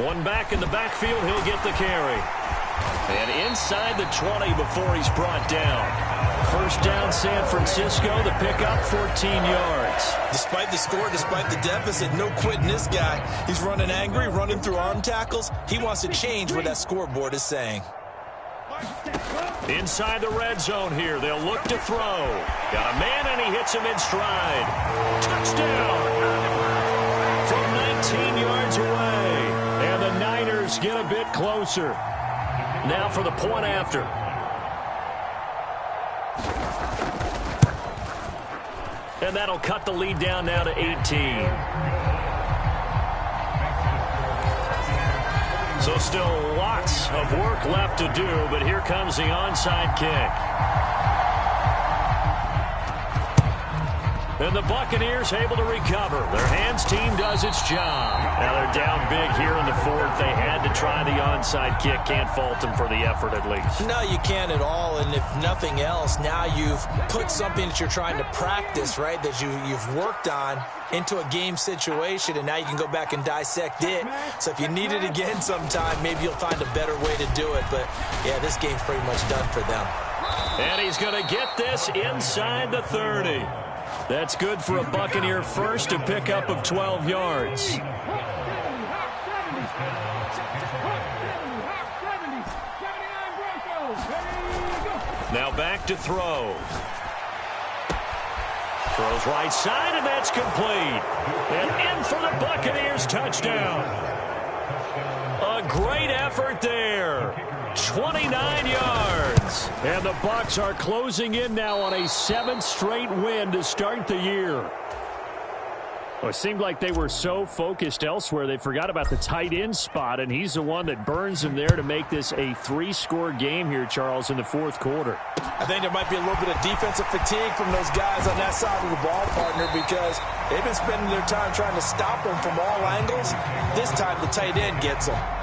[SPEAKER 2] One back in the backfield, he'll get the carry. And inside the 20 before he's brought down. First down, San Francisco. The pickup, 14 yards.
[SPEAKER 3] Despite the score, despite the deficit, no quitting this guy. He's running angry, running through arm tackles. He wants to change what that scoreboard is saying.
[SPEAKER 2] Inside the red zone here. They'll look to throw. Got a man, and he hits him in stride. Touchdown! From 19 yards away. And the Niners get a bit closer. Now for the point after. And that'll cut the lead down now to 18. So still lots of work left to do, but here comes the onside kick. And the Buccaneers able to recover. Their hands team does its job. Now they're down big here in the fourth. They had to try the onside kick. Can't fault them for the effort at least.
[SPEAKER 3] No, you can't at all. And if nothing else, now you've put something that you're trying to practice, right, that you've worked on into a game situation, and now you can go back and dissect it. So if you need it again sometime, maybe you'll find a better way to do it. But, yeah, this game's pretty much done for them.
[SPEAKER 2] And he's going to get this inside the 30. That's good for a Buccaneer first, a pickup of 12 yards. Now back to throw. Throws right side, and that's complete. And in for the Buccaneers touchdown. A great effort there. 29 yards. And the Bucs are closing in now on a 7th straight win to start the year. Well, it seemed like they were so focused elsewhere, they forgot about the tight end spot, and he's the one that burns them there to make this a 3-score game here, Charles, in the fourth quarter.
[SPEAKER 3] I think there might be a little bit of defensive fatigue from those guys on that side of the ball, partner, because they've been spending their time trying to stop them from all angles. This time the tight end gets them.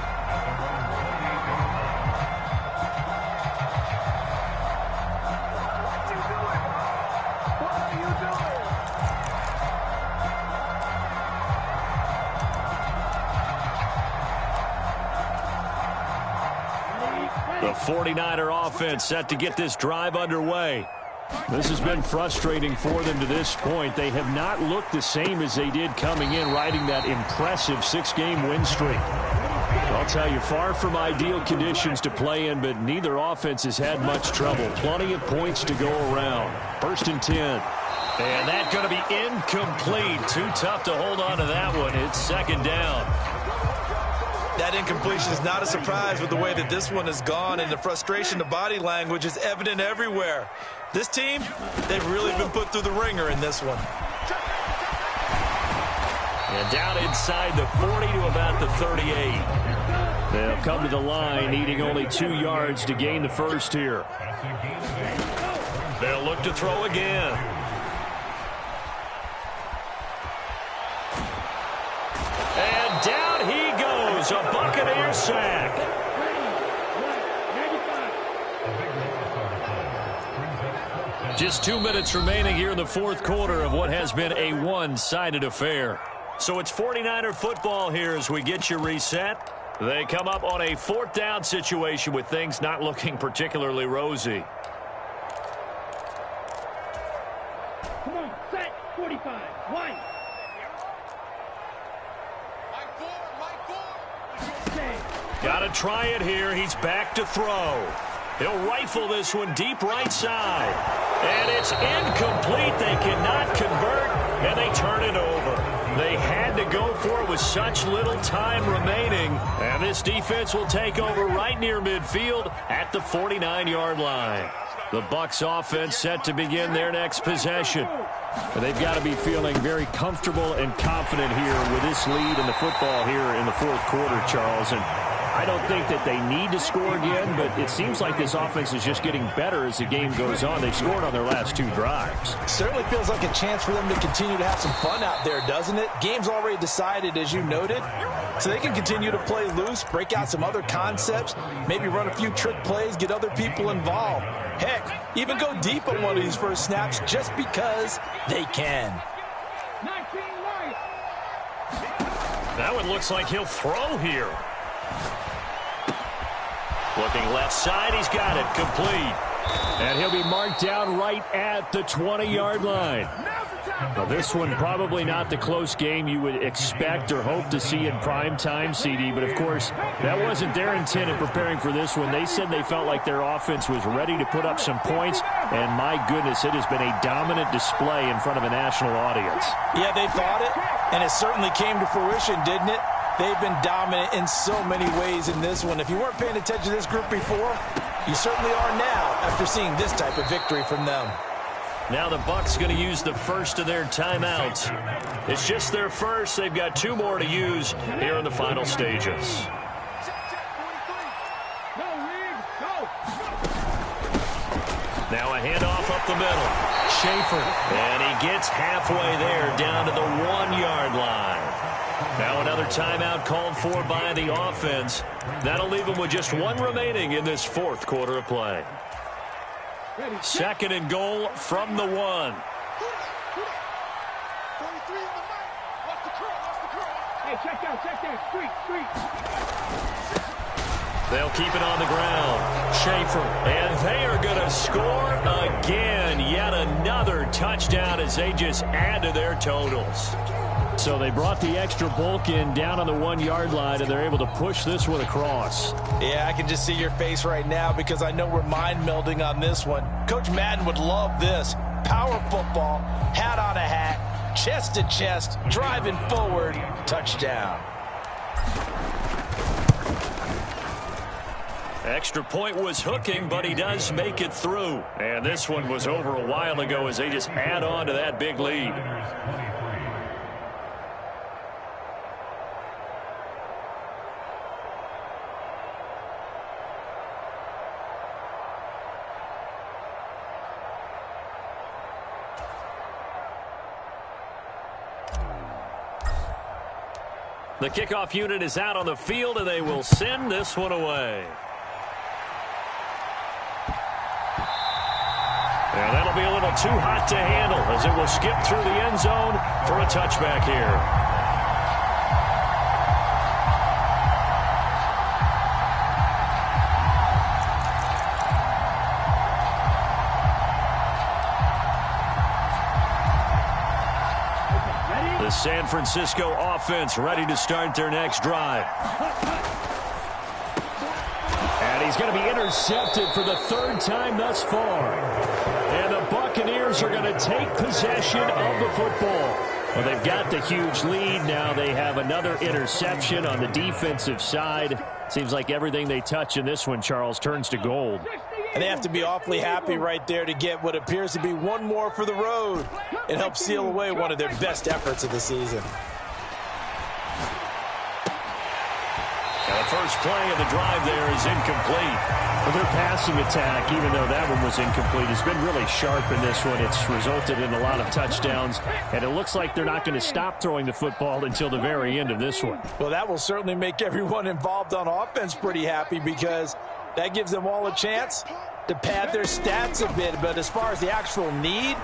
[SPEAKER 2] The 49er offense set to get this drive underway. This has been frustrating for them to this point. They have not looked the same as they did coming in, riding that impressive 6-game win streak. I'll tell you, far from ideal conditions to play in, but neither offense has had much trouble. Plenty of points to go around. 1st and 10. And that's going to be incomplete. Too tough to hold on to that one. It's 2nd down.
[SPEAKER 3] That incompletion is not a surprise with the way that this one has gone, and the frustration, the body language is evident everywhere. This team, they've really been put through the ringer in this one.
[SPEAKER 2] And down inside the 40 to about the 38. They'll come to the line, needing only 2 yards to gain the first here. They'll look to throw again. And down he goes, a Buccaneer sack. Just 2 minutes remaining here in the fourth quarter of what has been a one-sided affair. So it's 49er football here as we get you reset. They come up on a 4th down situation with things not looking particularly rosy.
[SPEAKER 5] Come on, set, 45, one.
[SPEAKER 2] Got to try it here. He's back to throw. He'll rifle this one deep right side. And it's incomplete. They cannot convert, and they turn it over. They had to go for it with such little time remaining. And this defense will take over right near midfield at the 49-yard line. The Bucs offense set to begin their next possession. And they've got to be feeling very comfortable and confident here with this lead in the football here in the fourth quarter, Charles. And
[SPEAKER 6] I don't think that they need to score again, but it seems like this offense is just getting better as the game goes on. They've scored on their last 2 drives.
[SPEAKER 3] Certainly feels like a chance for them to continue to have some fun out there, doesn't it? Game's already decided, as you noted, so they can continue to play loose, break out some other concepts, maybe run a few trick plays, get other people involved. Heck, even go deep on one of these first snaps just because they can.
[SPEAKER 5] 19 right.
[SPEAKER 2] That one looks like he'll throw here. Looking left side, he's got it, complete.
[SPEAKER 6] And he'll be marked down right at the 20-yard line. Well, this one probably not the close game you would expect or hope to see in prime time, CD, but of course, that wasn't their intent in preparing for this one. They said they felt like their offense was ready to put up some points, and my goodness, it has been a dominant display in front of a national audience.
[SPEAKER 3] Yeah, they thought it, and it certainly came to fruition, didn't it? They've been dominant in so many ways in this one. If you weren't paying attention to this group before, you certainly are now after seeing this type of victory from them.
[SPEAKER 2] Now the Bucs going to use the first of their timeouts. It's just their first. They've got 2 more to use here in the final stages. Now a handoff up the middle. Schaefer. And he gets halfway there down to the 1-yard line. Now another timeout called for by the offense. That'll leave them with just 1 remaining in this 4th quarter of play. 2nd and goal from the 1.
[SPEAKER 5] Hey, check that. Street.
[SPEAKER 2] They'll keep it on the ground. Schaefer. And they are going to score again. Yet another touchdown as they just add to their totals.
[SPEAKER 6] So they brought the extra bulk in down on the 1-yard line, and they're able to push this one across.
[SPEAKER 3] Yeah, I can just see your face right now because I know we're mind melding on this one. Coach Madden would love this. Power football, hat on a hat, chest to chest, driving forward, touchdown.
[SPEAKER 2] Extra point was hooking, but he does make it through. And this one was over a while ago as they just add on to that big lead. The kickoff unit is out on the field, and they will send this one away. And that'll be a little too hot to handle as it will skip through the end zone for a touchback here. The San Francisco offense ready to start their next drive.
[SPEAKER 6] And he's going to be intercepted for the 3rd time thus far. And the Buccaneers are going to take possession of the football. Well, they've got the huge lead. Now they have another interception on the defensive side. Seems like everything they touch in this one, Charles, turns to gold.
[SPEAKER 3] And they have to be awfully happy right there to get what appears to be 1 more for the road. It helps seal away one of their best efforts of the season.
[SPEAKER 2] And the first play of the drive there is incomplete.
[SPEAKER 6] Well, their passing attack, even though that one was incomplete, has been really sharp in this one. It's resulted in a lot of touchdowns, and it looks like they're not going to stop throwing the football until the very end of this one.
[SPEAKER 3] Well, that will certainly make everyone involved on offense pretty happy because that gives them all a chance to pad their stats a bit. But as far as the actual need,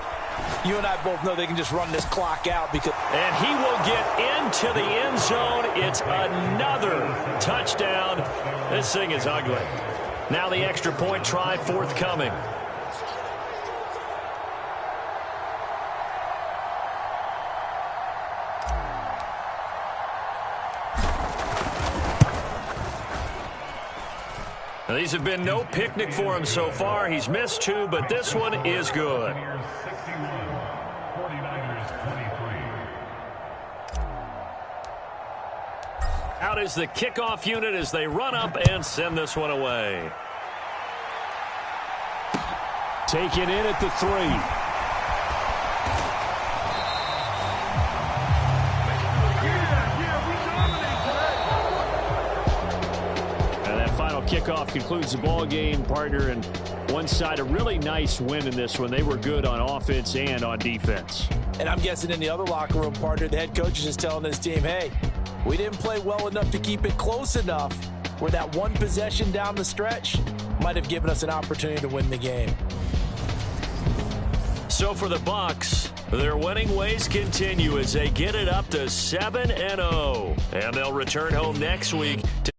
[SPEAKER 3] you and I both know they can just run this clock out.
[SPEAKER 2] And he will get into the end zone. It's another touchdown. This thing is ugly. Now the extra point try forthcoming. Now, these have been no picnic for him so far. He's missed 2, but this one is good. Out is the kickoff unit as they run up and send this one away.
[SPEAKER 6] Taken in at the 3. kickoff concludes the ball game, partner, and one side a really nice win in this one. They were good on offense and on defense.
[SPEAKER 3] And I'm guessing in the other locker room, partner, the head coach is just telling his team, hey, we didn't play well enough to keep it close enough where that one possession down the stretch might have given us an opportunity to win the game.
[SPEAKER 2] So for the Bucs, their winning ways continue as they get it up to 7-0. And they'll return home next week to